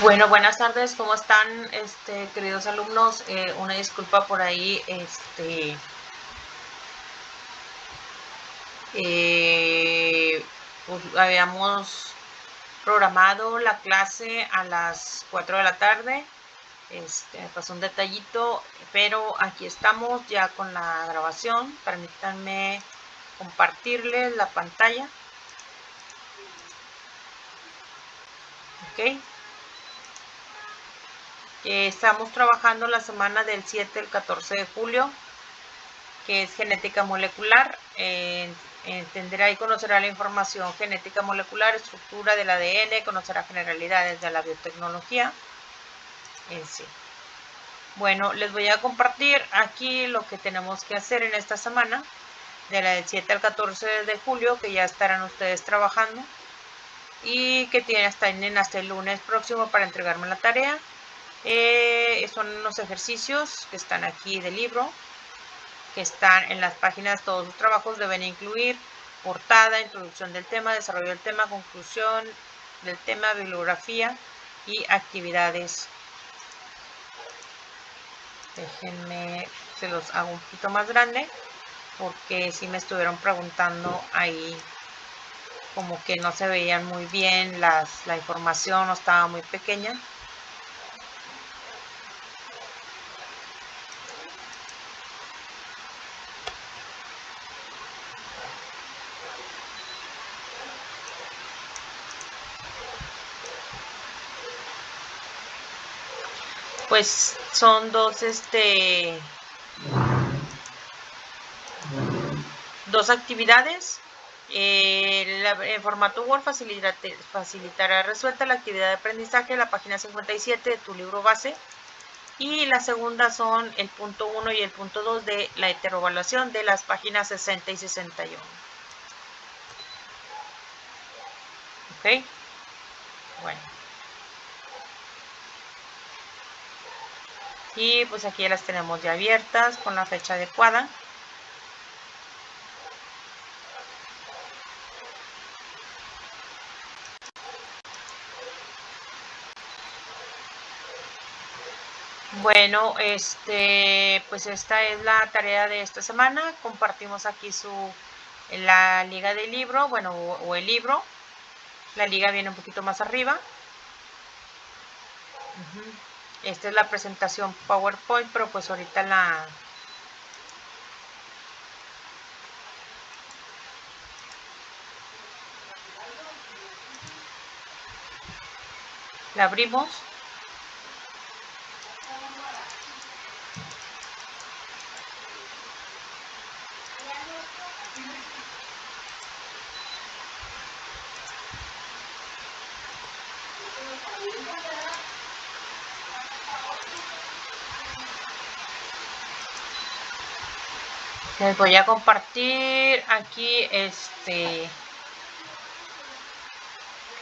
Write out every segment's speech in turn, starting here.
Bueno, buenas tardes, ¿cómo están, queridos alumnos? Una disculpa por ahí, pues, habíamos programado la clase a las 4 de la tarde, me pasó un detallito, pero aquí estamos ya con la grabación. Permítanme compartirles la pantalla. Ok. Estamos trabajando la semana del 7 al 14 de julio, que es genética molecular. Entenderá y conocerá la información genética molecular, estructura del ADN, conocerá generalidades de la biotecnología en sí. Bueno, les voy a compartir aquí lo que tenemos que hacer en esta semana, de la del 7 al 14 de julio, que ya estarán ustedes trabajando y que tienen hasta el lunes próximo para entregarme la tarea. Son unos ejercicios que están aquí del libro, que están en las páginas. Todos los trabajos deben incluir portada, introducción del tema, desarrollo del tema, conclusión del tema, bibliografía y actividades. Déjenme, se los hago un poquito más grande, porque si me estuvieron preguntando ahí, como que no se veían muy bien, la información no estaba muy pequeña. Pues son dos actividades. En formato Word facilitará resuelta la actividad de aprendizaje de la página 57 de tu libro base, y la segunda son el punto 1 y el punto 2 de la heteroevaluación de las páginas 60 y 61. Ok, bueno, y pues aquí ya las tenemos ya abiertas con la fecha adecuada. Bueno, pues esta es la tarea de esta semana. Compartimos aquí la liga del libro, bueno, o el libro. La liga viene un poquito más arriba. Esta es la presentación PowerPoint, pero pues ahorita la abrimos. Les voy a compartir aquí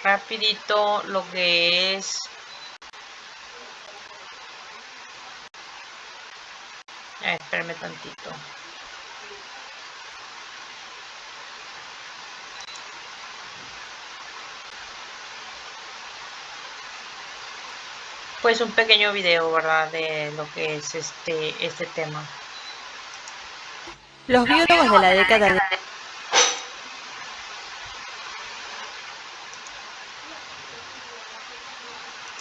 rapidito lo que es espérame tantito. Pues un pequeño video, ¿verdad?, de lo que es este tema. Los biólogos de la década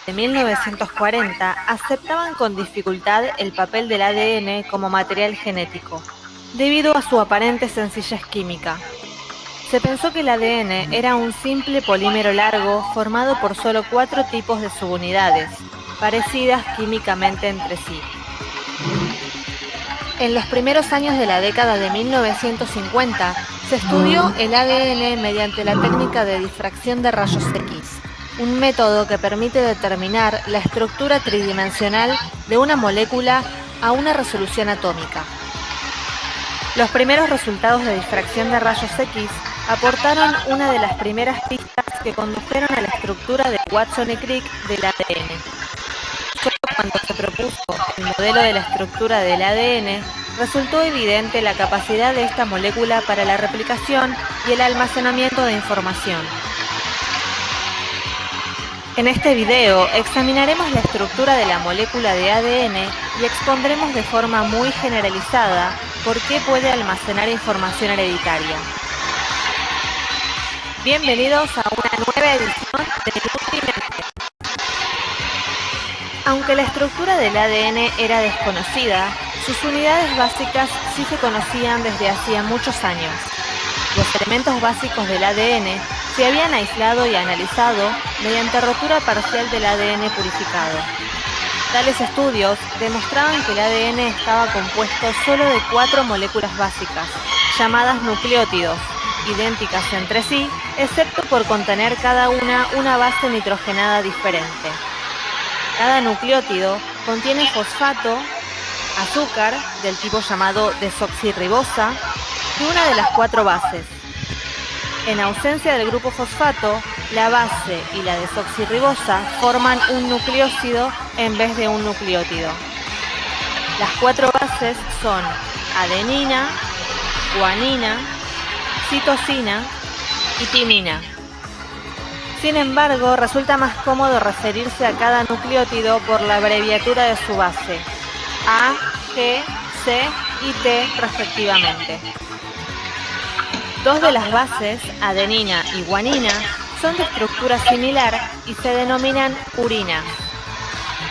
de 1940 aceptaban con dificultad el papel del ADN como material genético, debido a su aparente sencillez química. Se pensó que el ADN era un simple polímero largo formado por solo 4 tipos de subunidades, parecidas químicamente entre sí. En los primeros años de la década de 1950, se estudió el ADN mediante la técnica de difracción de rayos X, un método que permite determinar la estructura tridimensional de una molécula a una resolución atómica. Los primeros resultados de difracción de rayos X aportaron una de las primeras pistas que condujeron a la estructura de Watson y Crick del ADN. Solo cuando se propuso el modelo de la estructura del ADN, resultó evidente la capacidad de esta molécula para la replicación y el almacenamiento de información. En este video examinaremos la estructura de la molécula de ADN y expondremos de forma muy generalizada por qué puede almacenar información hereditaria. Bienvenidos a una nueva edición de NutriMente. Aunque la estructura del ADN era desconocida, sus unidades básicas sí se conocían desde hacía muchos años. Los elementos básicos del ADN se habían aislado y analizado mediante rotura parcial del ADN purificado. Tales estudios demostraban que el ADN estaba compuesto solo de 4 moléculas básicas, llamadas nucleótidos, idénticas entre sí, excepto por contener cada una base nitrogenada diferente. Cada nucleótido contiene fosfato, azúcar del tipo llamado desoxirribosa y una de las 4 bases. En ausencia del grupo fosfato, la base y la desoxirribosa forman un nucleósido en vez de un nucleótido. Las 4 bases son adenina, guanina, citosina y timina. Sin embargo, resulta más cómodo referirse a cada nucleótido por la abreviatura de su base, A, G, C y T respectivamente. 2 de las bases, adenina y guanina, son de estructura similar y se denominan urinas.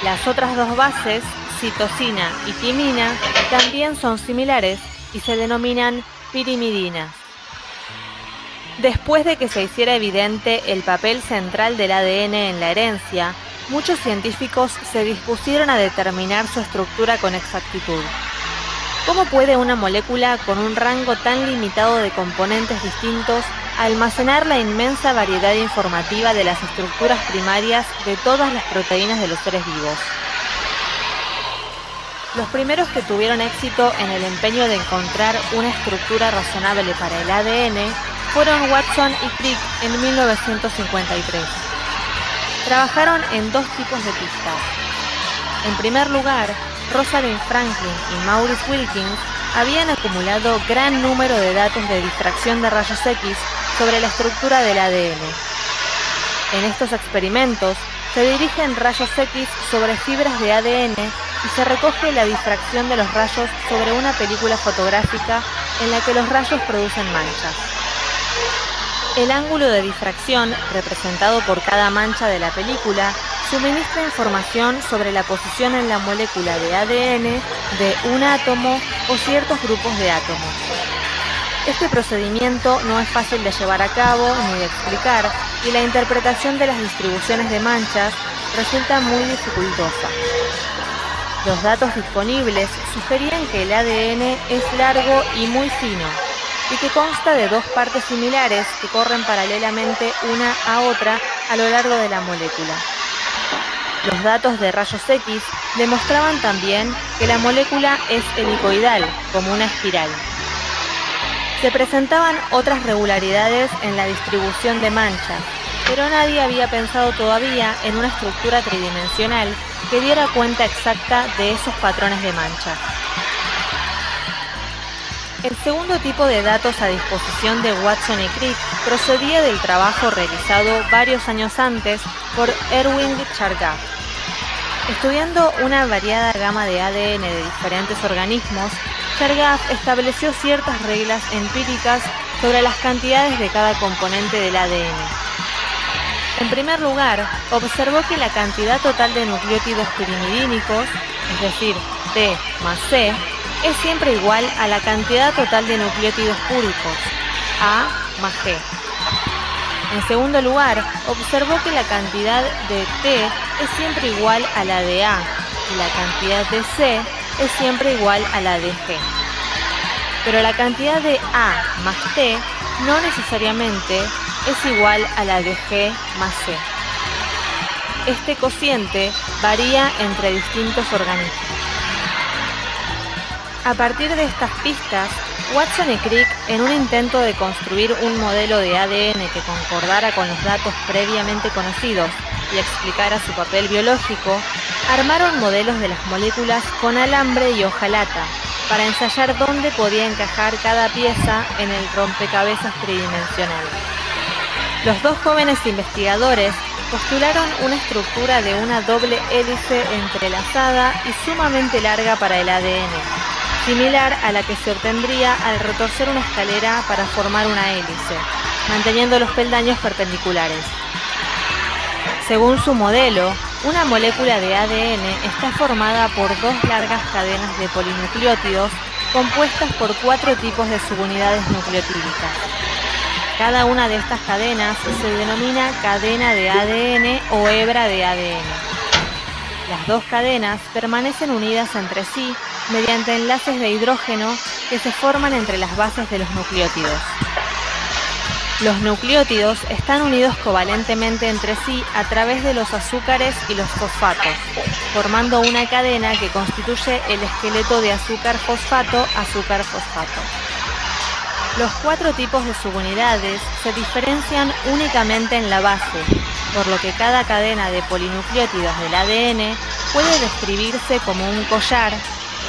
Las otras 2 bases, citosina y timina, también son similares y se denominan pirimidinas. Después de que se hiciera evidente el papel central del ADN en la herencia, muchos científicos se dispusieron a determinar su estructura con exactitud. ¿Cómo puede una molécula con un rango tan limitado de componentes distintos almacenar la inmensa variedad informativa de las estructuras primarias de todas las proteínas de los seres vivos? Los primeros que tuvieron éxito en el empeño de encontrar una estructura razonable para el ADN fueron Watson y Crick en 1953. Trabajaron en 2 tipos de pistas. En primer lugar, Rosalind Franklin y Maurice Wilkins habían acumulado gran número de datos de difracción de rayos X sobre la estructura del ADN. En estos experimentos se dirigen rayos X sobre fibras de ADN y se recoge la difracción de los rayos sobre una película fotográfica en la que los rayos producen manchas. El ángulo de difracción, representado por cada mancha de la película, suministra información sobre la posición en la molécula de ADN de un átomo o ciertos grupos de átomos. Este procedimiento no es fácil de llevar a cabo ni de explicar, y la interpretación de las distribuciones de manchas resulta muy dificultosa. Los datos disponibles sugerían que el ADN es largo y muy fino, y que consta de 2 partes similares que corren paralelamente una a otra a lo largo de la molécula. Los datos de rayos X demostraban también que la molécula es helicoidal, como una espiral. Se presentaban otras regularidades en la distribución de manchas, pero nadie había pensado todavía en una estructura tridimensional que diera cuenta exacta de esos patrones de manchas. El segundo tipo de datos a disposición de Watson y Crick procedía del trabajo realizado varios años antes por Erwin Chargaff. Estudiando una variada gama de ADN de diferentes organismos, Chargaff estableció ciertas reglas empíricas sobre las cantidades de cada componente del ADN. En primer lugar, observó que la cantidad total de nucleótidos pirimidínicos, es decir, T más C, es siempre igual a la cantidad total de nucleótidos púricos, A más G. En segundo lugar, observó que la cantidad de T es siempre igual a la de A y la cantidad de C es siempre igual a la de G. Pero la cantidad de A más T no necesariamente es igual a la de G más C. Este cociente varía entre distintos organismos. A partir de estas pistas, Watson y Crick, en un intento de construir un modelo de ADN que concordara con los datos previamente conocidos y explicara su papel biológico, armaron modelos de las moléculas con alambre y hojalata para ensayar dónde podía encajar cada pieza en el rompecabezas tridimensional. Los 2 jóvenes investigadores postularon una estructura de una doble hélice entrelazada y sumamente larga para el ADN, similar a la que se obtendría al retorcer una escalera para formar una hélice, manteniendo los peldaños perpendiculares. Según su modelo, una molécula de ADN está formada por dos largas cadenas de polinucleótidos compuestas por 4 tipos de subunidades nucleotídicas. Cada una de estas cadenas se denomina cadena de ADN o hebra de ADN. Las dos cadenas permanecen unidas entre sí mediante enlaces de hidrógeno que se forman entre las bases de los nucleótidos. Los nucleótidos están unidos covalentemente entre sí a través de los azúcares y los fosfatos, formando una cadena que constituye el esqueleto de azúcar-fosfato-azúcar-fosfato. Los 4 tipos de subunidades se diferencian únicamente en la base, por lo que cada cadena de polinucleótidos del ADN puede describirse como un collar,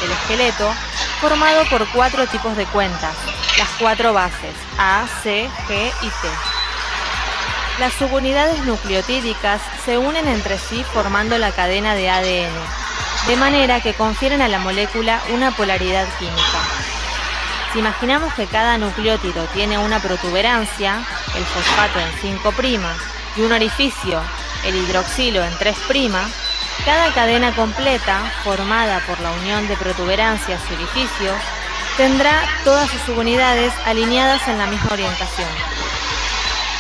el esqueleto, formado por 4 tipos de cuentas, las 4 bases A, C, G y T. Las subunidades nucleotídicas se unen entre sí formando la cadena de ADN, de manera que confieren a la molécula una polaridad química. Si imaginamos que cada nucleótido tiene una protuberancia, el fosfato en 5' y un orificio, el hidroxilo en 3', cada cadena completa, formada por la unión de protuberancias y orificios, tendrá todas sus subunidades alineadas en la misma orientación.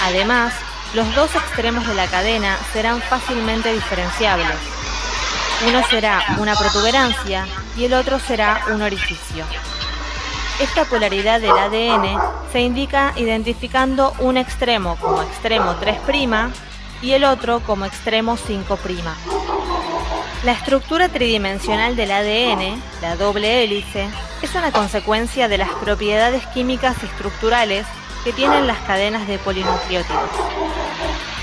Además, los dos extremos de la cadena serán fácilmente diferenciables. Uno será una protuberancia y el otro será un orificio. Esta polaridad del ADN se indica identificando un extremo como extremo 3' y el otro como extremo 5'. La estructura tridimensional del ADN, la doble hélice, es una consecuencia de las propiedades químicas y estructurales que tienen las cadenas de polinucleótidos.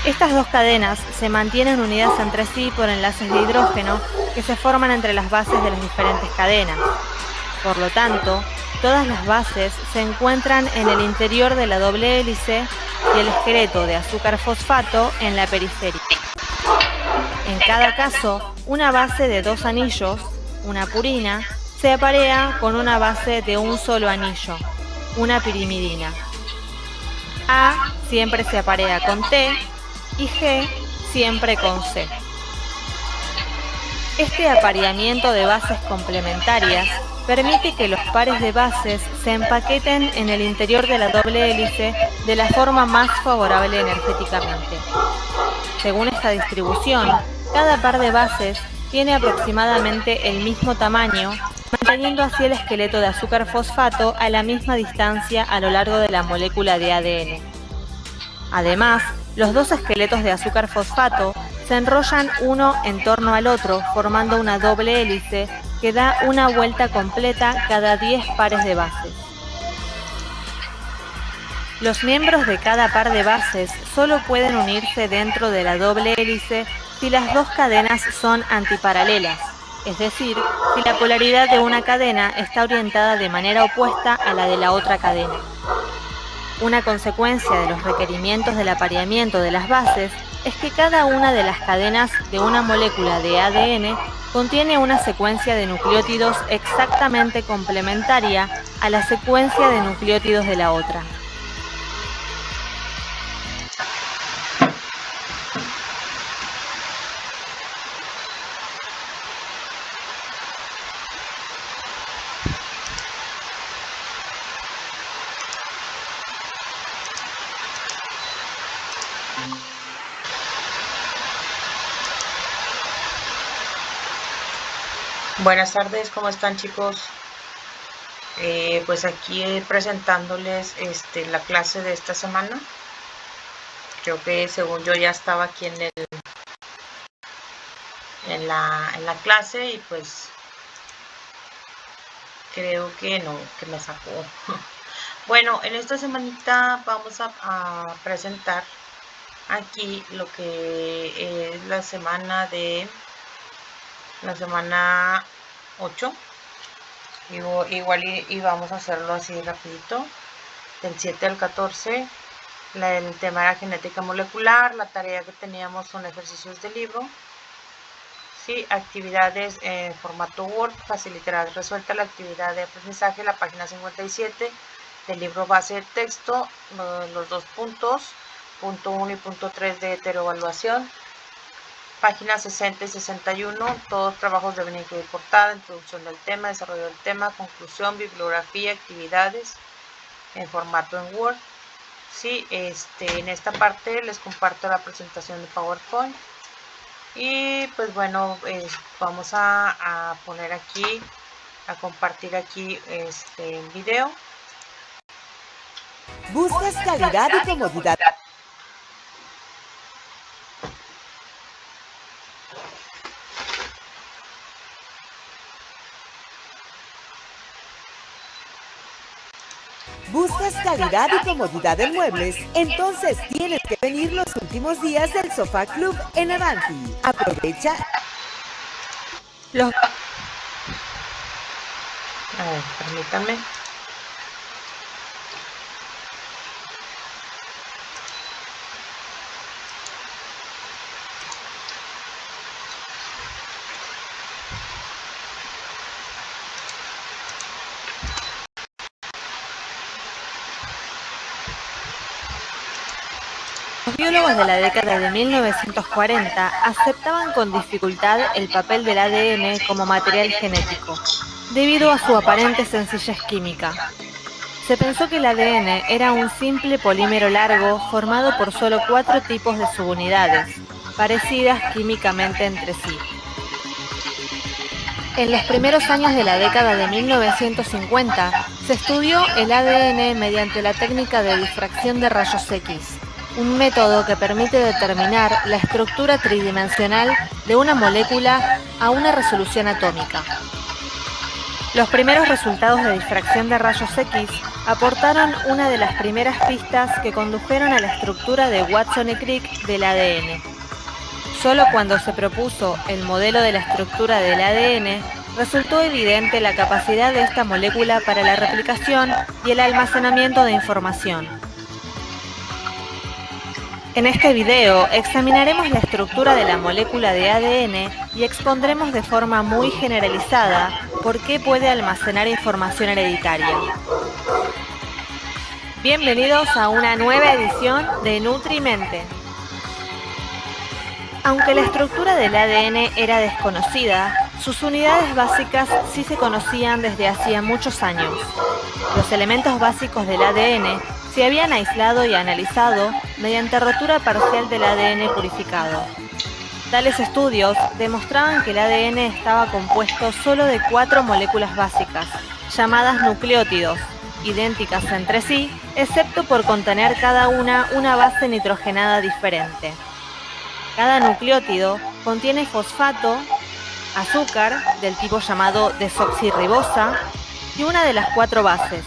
Estas dos cadenas se mantienen unidas entre sí por enlaces de hidrógeno que se forman entre las bases de las diferentes cadenas. Por lo tanto, todas las bases se encuentran en el interior de la doble hélice y el esqueleto de azúcar-fosfato en la periferia. En cada caso, una base de 2 anillos, una purina, se aparea con una base de un solo anillo, una pirimidina. A siempre se aparea con T y G siempre con C. Este apareamiento de bases complementarias permite que los pares de bases se empaqueten en el interior de la doble hélice de la forma más favorable energéticamente. Según esta distribución, cada par de bases tiene aproximadamente el mismo tamaño, manteniendo así el esqueleto de azúcar-fosfato a la misma distancia a lo largo de la molécula de ADN. Además, los dos esqueletos de azúcar-fosfato se enrollan uno en torno al otro, formando una doble hélice que da una vuelta completa cada 10 pares de bases. Los miembros de cada par de bases solo pueden unirse dentro de la doble hélice si las dos cadenas son antiparalelas, es decir, si la polaridad de una cadena está orientada de manera opuesta a la de la otra cadena. Una consecuencia de los requerimientos del apareamiento de las bases es que cada una de las cadenas de una molécula de ADN contiene una secuencia de nucleótidos exactamente complementaria a la secuencia de nucleótidos de la otra. Buenas tardes, ¿cómo están, chicos? Pues aquí presentándoles la clase de esta semana. Creo que según yo ya estaba aquí en la clase y pues creo que no, que me sacó. Bueno, en esta semanita vamos a presentar aquí lo que es la semana 8. Igual y vamos a hacerlo así rapidito, del 7 al 14, El tema era genética molecular. La tarea que teníamos son ejercicios de libro. Sí, actividades en formato Word. Facilitará resuelta la actividad de aprendizaje, la página 57 del libro base de texto, los 2 puntos, punto 1 y punto 3 de heteroevaluación. Páginas 60 y 61, todos trabajos deben incluir portada, introducción del tema, desarrollo del tema, conclusión, bibliografía, actividades en formato en Word. Sí, en esta parte les comparto la presentación de PowerPoint. Y pues bueno, vamos a poner aquí, a compartir aquí el video. ¿Buscas calidad y comodidad? ¿Buscas calidad y comodidad en muebles? Entonces tienes que venir los últimos días del Sofá Club en Avanti. Aprovecha. A ver, permítanme. Los biólogos de la década de 1940 aceptaban con dificultad el papel del ADN como material genético, debido a su aparente sencillez química. Se pensó que el ADN era un simple polímero largo formado por solo 4 tipos de subunidades, parecidas químicamente entre sí. En los primeros años de la década de 1950, se estudió el ADN mediante la técnica de difracción de rayos X, un método que permite determinar la estructura tridimensional de una molécula a una resolución atómica. Los primeros resultados de difracción de rayos X aportaron una de las primeras pistas que condujeron a la estructura de Watson y Crick del ADN. Solo cuando se propuso el modelo de la estructura del ADN, resultó evidente la capacidad de esta molécula para la replicación y el almacenamiento de información. En este video examinaremos la estructura de la molécula de ADN y expondremos de forma muy generalizada por qué puede almacenar información hereditaria. Bienvenidos a una nueva edición de NutriMente. Aunque la estructura del ADN era desconocida, sus unidades básicas sí se conocían desde hacía muchos años. Los elementos básicos del ADN se habían aislado y analizado mediante rotura parcial del ADN purificado. Tales estudios demostraban que el ADN estaba compuesto solo de 4 moléculas básicas, llamadas nucleótidos, idénticas entre sí, excepto por contener cada una base nitrogenada diferente. Cada nucleótido contiene fosfato, azúcar del tipo llamado desoxirribosa y una de las 4 bases.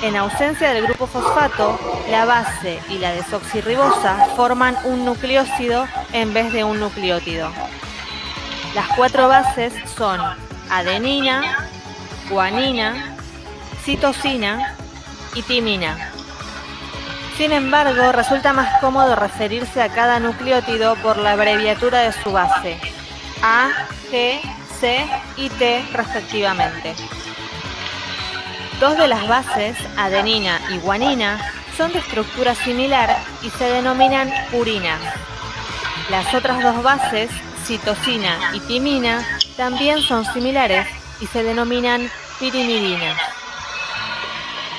En ausencia del grupo fosfato, la base y la desoxirribosa forman un nucleósido en vez de un nucleótido. Las 4 bases son adenina, guanina, citosina y timina. Sin embargo, resulta más cómodo referirse a cada nucleótido por la abreviatura de su base, A, G, C y T respectivamente. 2 de las bases, adenina y guanina, son de estructura similar y se denominan purinas. Las otras 2 bases, citosina y timina, también son similares y se denominan pirimidinas.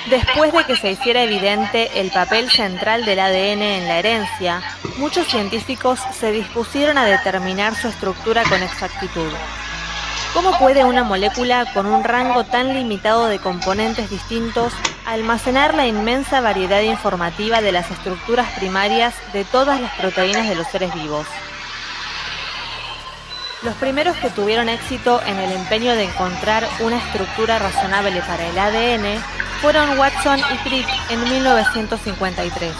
Después de que se hiciera evidente el papel central del ADN en la herencia, muchos científicos se dispusieron a determinar su estructura con exactitud. ¿Cómo puede una molécula con un rango tan limitado de componentes distintos almacenar la inmensa variedad informativa de las estructuras primarias de todas las proteínas de los seres vivos? Los primeros que tuvieron éxito en el empeño de encontrar una estructura razonable para el ADN fueron Watson y Crick en 1953.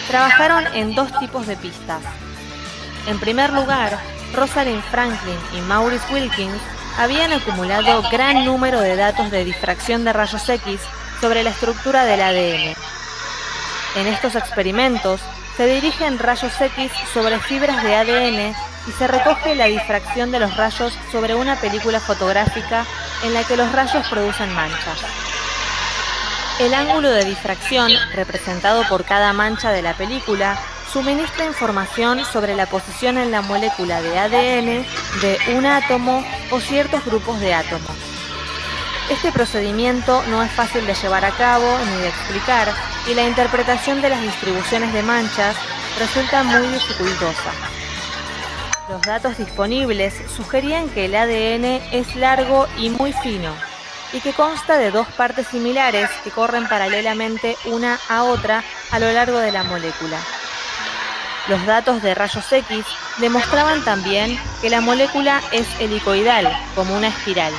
Trabajaron en 2 tipos de pistas. En primer lugar, Rosalind Franklin y Maurice Wilkins habían acumulado gran número de datos de difracción de rayos X sobre la estructura del ADN. En estos experimentos se dirigen rayos X sobre fibras de ADN y se recoge la difracción de los rayos sobre una película fotográfica en la que los rayos producen manchas. El ángulo de difracción, representado por cada mancha de la película, suministra información sobre la posición en la molécula de ADN de un átomo o ciertos grupos de átomos. Este procedimiento no es fácil de llevar a cabo ni de explicar, y la interpretación de las distribuciones de manchas resulta muy dificultosa. Los datos disponibles sugerían que el ADN es largo y muy fino, y que consta de dos partes similares que corren paralelamente una a otra a lo largo de la molécula. Los datos de rayos X demostraban también que la molécula es helicoidal, como una espiral.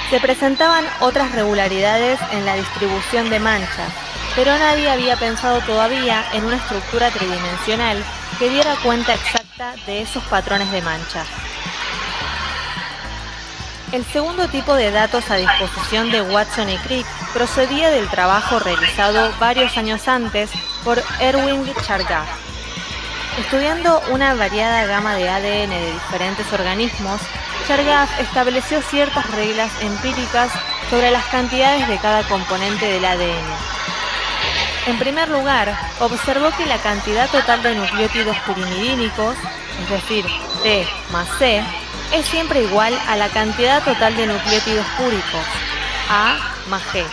Se presentaban otras regularidades en la distribución de manchas, pero nadie había pensado todavía en una estructura tridimensional que diera cuenta exacta de esos patrones de manchas. El segundo tipo de datos a disposición de Watson y Crick procedía del trabajo realizado varios años antes por Erwin Chargaff. Estudiando una variada gama de ADN de diferentes organismos, Chargaff estableció ciertas reglas empíricas sobre las cantidades de cada componente del ADN. En primer lugar, observó que la cantidad total de nucleótidos pirimidínicos, es decir, T más C, es siempre igual a la cantidad total de nucleótidos púricos, A más G.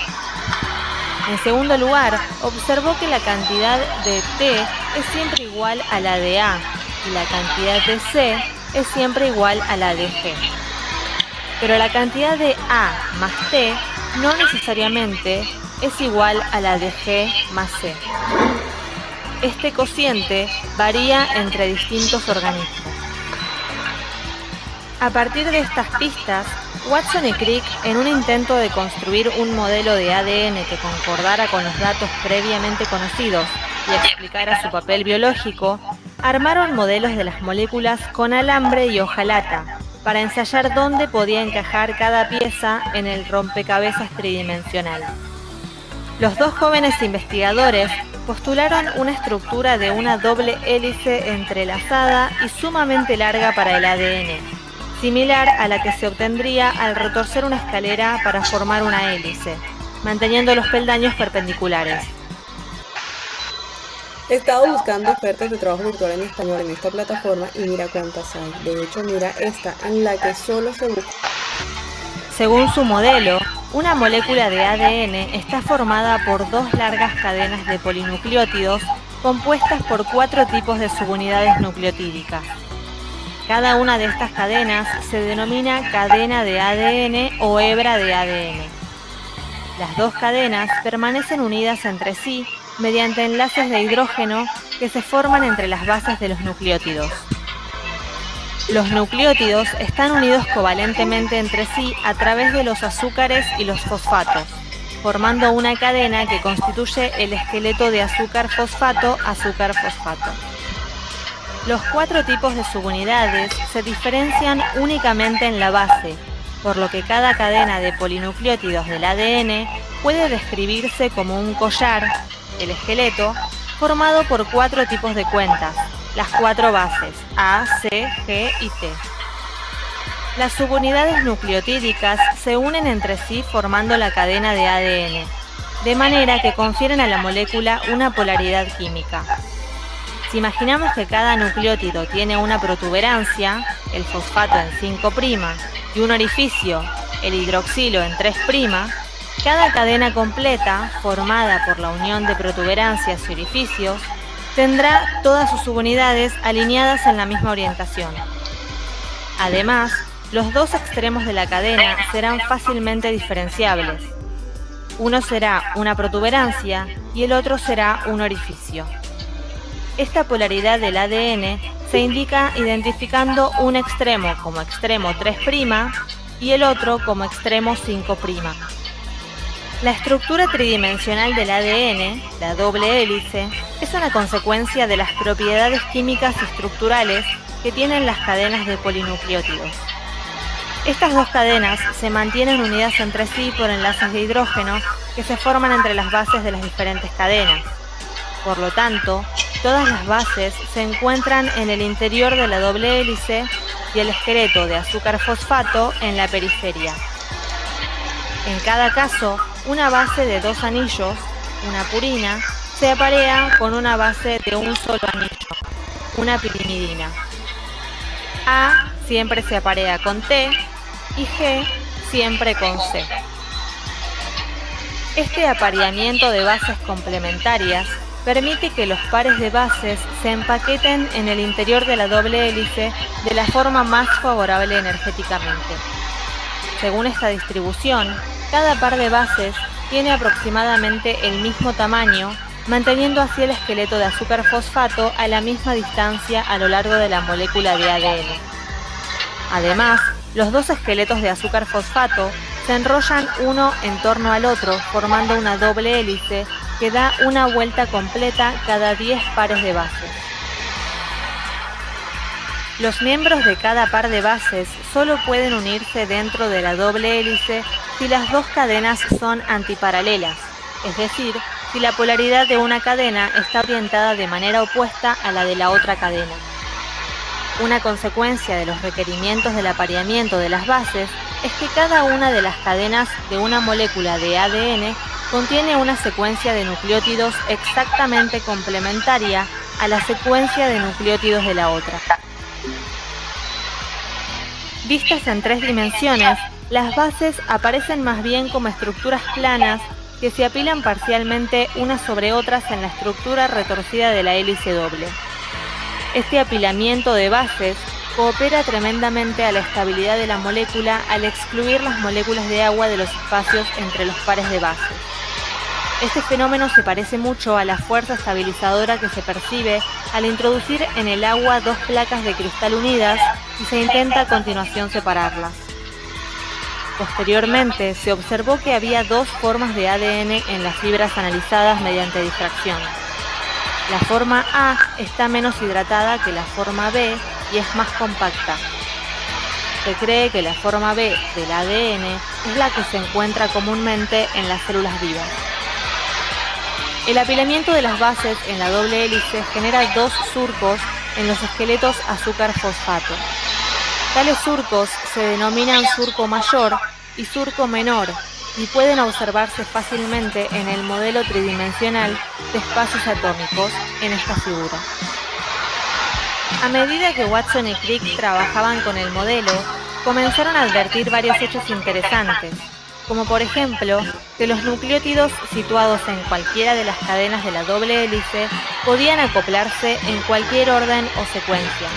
En segundo lugar, observó que la cantidad de T es siempre igual a la de A y la cantidad de C es siempre igual a la de G. Pero la cantidad de A más T no necesariamente es igual a la de G más C. Este cociente varía entre distintos organismos. A partir de estas pistas, Watson y Crick, en un intento de construir un modelo de ADN que concordara con los datos previamente conocidos y explicara su papel biológico, armaron modelos de las moléculas con alambre y hojalata para ensayar dónde podía encajar cada pieza en el rompecabezas tridimensional. Los dos jóvenes investigadores postularon una estructura de una doble hélice entrelazada y sumamente larga para el ADN, similar a la que se obtendría al retorcer una escalera para formar una hélice, manteniendo los peldaños perpendiculares. He estado buscando ofertas de trabajo virtual en español en esta plataforma y mira cuántas hay. De hecho, mira esta, en la que solo se busca. Según su modelo, una molécula de ADN está formada por dos largas cadenas de polinucleótidos compuestas por 4 tipos de subunidades nucleotídicas. Cada una de estas cadenas se denomina cadena de ADN o hebra de ADN. Las dos cadenas permanecen unidas entre sí mediante enlaces de hidrógeno que se forman entre las bases de los nucleótidos. Los nucleótidos están unidos covalentemente entre sí a través de los azúcares y los fosfatos, formando una cadena que constituye el esqueleto de azúcar-fosfato-azúcar-fosfato. Los 4 tipos de subunidades se diferencian únicamente en la base, por lo que cada cadena de polinucleótidos del ADN puede describirse como un collar, el esqueleto, formado por 4 tipos de cuentas, las 4 bases, A, C, G y T. Las subunidades nucleotídicas se unen entre sí formando la cadena de ADN, de manera que confieren a la molécula una polaridad química. Si imaginamos que cada nucleótido tiene una protuberancia, el fosfato en 5', y un orificio, el hidroxilo en 3', cada cadena completa, formada por la unión de protuberancias y orificios, tendrá todas sus subunidades alineadas en la misma orientación. Además, los dos extremos de la cadena serán fácilmente diferenciables. Uno será una protuberancia y el otro será un orificio. Esta polaridad del ADN se indica identificando un extremo como extremo 3' y el otro como extremo 5'. La estructura tridimensional del ADN, la doble hélice, es una consecuencia de las propiedades químicas y estructurales que tienen las cadenas de polinucleótidos. Estas dos cadenas se mantienen unidas entre sí por enlaces de hidrógeno que se forman entre las bases de las diferentes cadenas. Por lo tanto, todas las bases se encuentran en el interior de la doble hélice y el esqueleto de azúcar fosfato en la periferia. En cada caso, una base de dos anillos, una purina, se aparea con una base de un solo anillo, una pirimidina. A siempre se aparea con T y G siempre con C. Este apareamiento de bases complementarias permite que los pares de bases se empaqueten en el interior de la doble hélice de la forma más favorable energéticamente. Según esta distribución, cada par de bases tiene aproximadamente el mismo tamaño, manteniendo así el esqueleto de azúcar fosfato a la misma distancia a lo largo de la molécula de ADN. Además, los dos esqueletos de azúcar fosfato se enrollan uno en torno al otro, formando una doble hélice que da una vuelta completa cada 10 pares de bases. Los miembros de cada par de bases solo pueden unirse dentro de la doble hélice si las dos cadenas son antiparalelas, es decir, si la polaridad de una cadena está orientada de manera opuesta a la de la otra cadena. Una consecuencia de los requerimientos del apareamiento de las bases es que cada una de las cadenas de una molécula de ADN contiene una secuencia de nucleótidos exactamente complementaria a la secuencia de nucleótidos de la otra. Vistas en 3 dimensiones, las bases aparecen más bien como estructuras planas que se apilan parcialmente unas sobre otras en la estructura retorcida de la hélice doble. Este apilamiento de bases coopera tremendamente a la estabilidad de la molécula al excluir las moléculas de agua de los espacios entre los pares de bases. Este fenómeno se parece mucho a la fuerza estabilizadora que se percibe al introducir en el agua dos placas de cristal unidas y se intenta a continuación separarlas. Posteriormente, se observó que había dos formas de ADN en las fibras analizadas mediante difracción. La forma A está menos hidratada que la forma B y es más compacta. Se cree que la forma B del ADN es la que se encuentra comúnmente en las células vivas. El apilamiento de las bases en la doble hélice genera dos surcos en los esqueletos azúcar-fosfato. Tales surcos se denominan surco mayor y surco menor y pueden observarse fácilmente en el modelo tridimensional de espacios atómicos en esta figura. A medida que Watson y Crick trabajaban con el modelo, comenzaron a advertir varios hechos interesantes, como por ejemplo que los nucleótidos situados en cualquiera de las cadenas de la doble hélice podían acoplarse en cualquier orden o secuencia.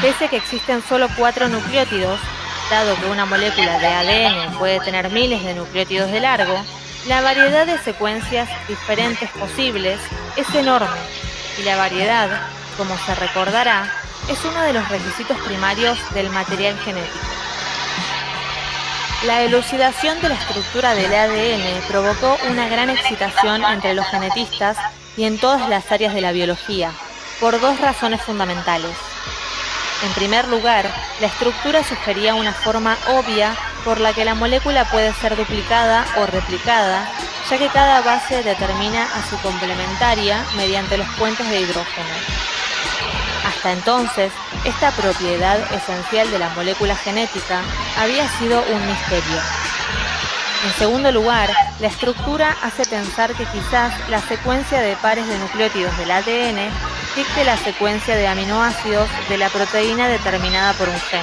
Pese a que existen solo 4 nucleótidos, dado que una molécula de ADN puede tener miles de nucleótidos de largo, la variedad de secuencias diferentes posibles es enorme, y la variedad, como se recordará, es uno de los requisitos primarios del material genético. La elucidación de la estructura del ADN provocó una gran excitación entre los genetistas y en todas las áreas de la biología, por 2 razones fundamentales. En primer lugar, la estructura sugería una forma obvia por la que la molécula puede ser duplicada o replicada, ya que cada base determina a su complementaria mediante los puentes de hidrógeno. Hasta entonces, esta propiedad esencial de la molécula genética había sido un misterio. En segundo lugar, la estructura hace pensar que quizás la secuencia de pares de nucleótidos del ADN dicte la secuencia de aminoácidos de la proteína determinada por un gen.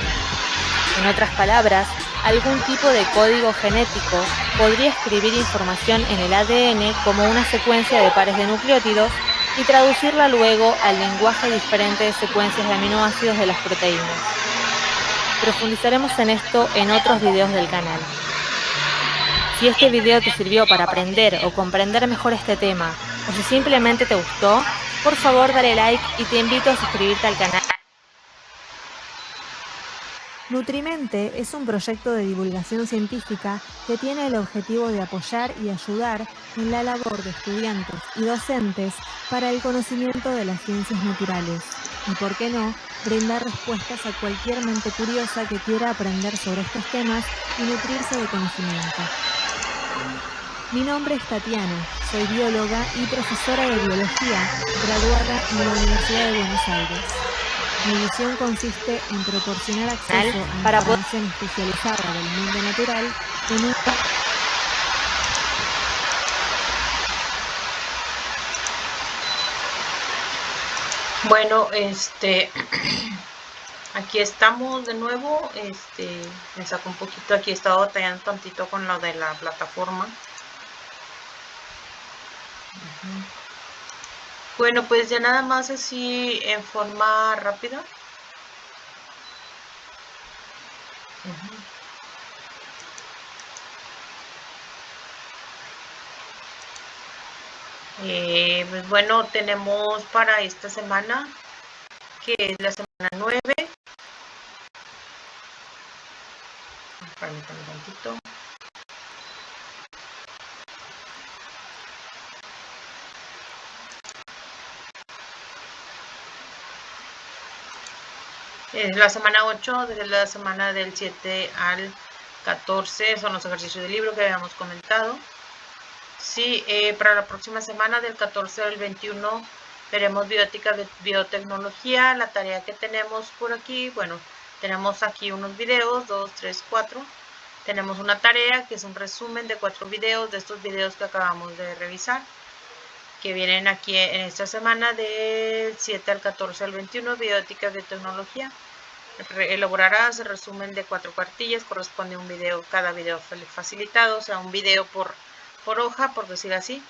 En otras palabras, algún tipo de código genético podría escribir información en el ADN como una secuencia de pares de nucleótidos y traducirla luego al lenguaje diferente de secuencias de aminoácidos de las proteínas. Profundizaremos en esto en otros videos del canal. Si este video te sirvió para aprender o comprender mejor este tema, o si simplemente te gustó, por favor dale like y te invito a suscribirte al canal. Nutrimente es un proyecto de divulgación científica que tiene el objetivo de apoyar y ayudar en la labor de estudiantes y docentes para el conocimiento de las ciencias naturales y, por qué no, brindar respuestas a cualquier mente curiosa que quiera aprender sobre estos temas y nutrirse de conocimiento. Mi nombre es Tatiana, soy bióloga y profesora de biología graduada en la Universidad de Buenos Aires. Mi misión consiste en proporcionar acceso a información especializada del mundo natural en un... Bueno, aquí estamos de nuevo. Me sacó un poquito, aquí he estado batallando tantito con lo de la plataforma. Bueno, pues ya nada más así en forma rápida. Pues bueno, tenemos para esta semana, que es la semana 9. Permítanme un tantito. Es la semana 8, desde la semana del 7 al 14, son los ejercicios del libro que habíamos comentado. Sí, para la próxima semana, del 14 al 21, veremos bioética de biotecnología. La tarea que tenemos por aquí, bueno, tenemos aquí unos videos, 2, 3, 4. Tenemos una tarea que es un resumen de 4 videos, de estos videos que acabamos de revisar, que vienen aquí en esta semana del 7 al 14 al 21, bioética de biotecnología. Elaborarás el resumen de 4 cuartillas, corresponde a un video, cada video facilitado, o sea, un video por hoja, por decir así.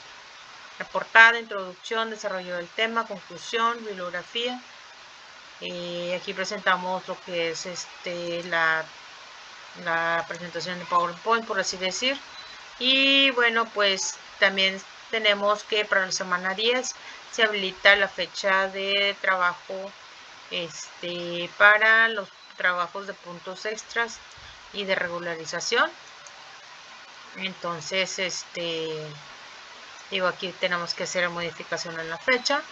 La portada, introducción, desarrollo del tema, conclusión, bibliografía. Aquí presentamos lo que es la presentación de PowerPoint, por así decir. Y bueno, pues también tenemos que para la semana 10 se habilita la fecha de trabajo para los trabajos de puntos extras y de regularización. Entonces, digo, aquí tenemos que hacer modificación en la fecha,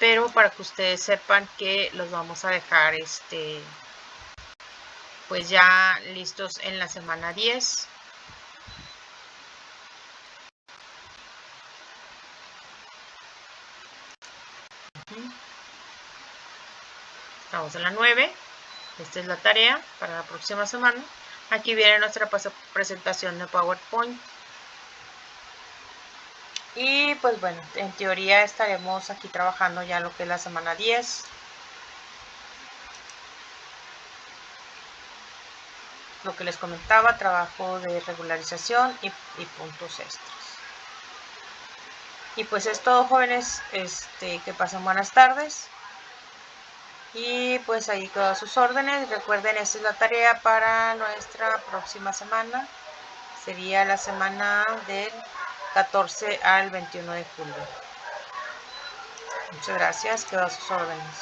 pero para que ustedes sepan que los vamos a dejar pues ya listos en la semana 10. Estamos en la 9. Esta es la tarea para la próxima semana. Aquí viene nuestra presentación de PowerPoint. Y pues bueno, en teoría estaremos aquí trabajando ya lo que es la semana 10. Lo que les comentaba, trabajo de regularización y puntos extras. Y pues es todo, jóvenes, que pasen buenas tardes. Y pues ahí quedo a sus órdenes. Recuerden, esta es la tarea para nuestra próxima semana. Sería la semana del 14 al 21 de julio. Muchas gracias, quedo a sus órdenes.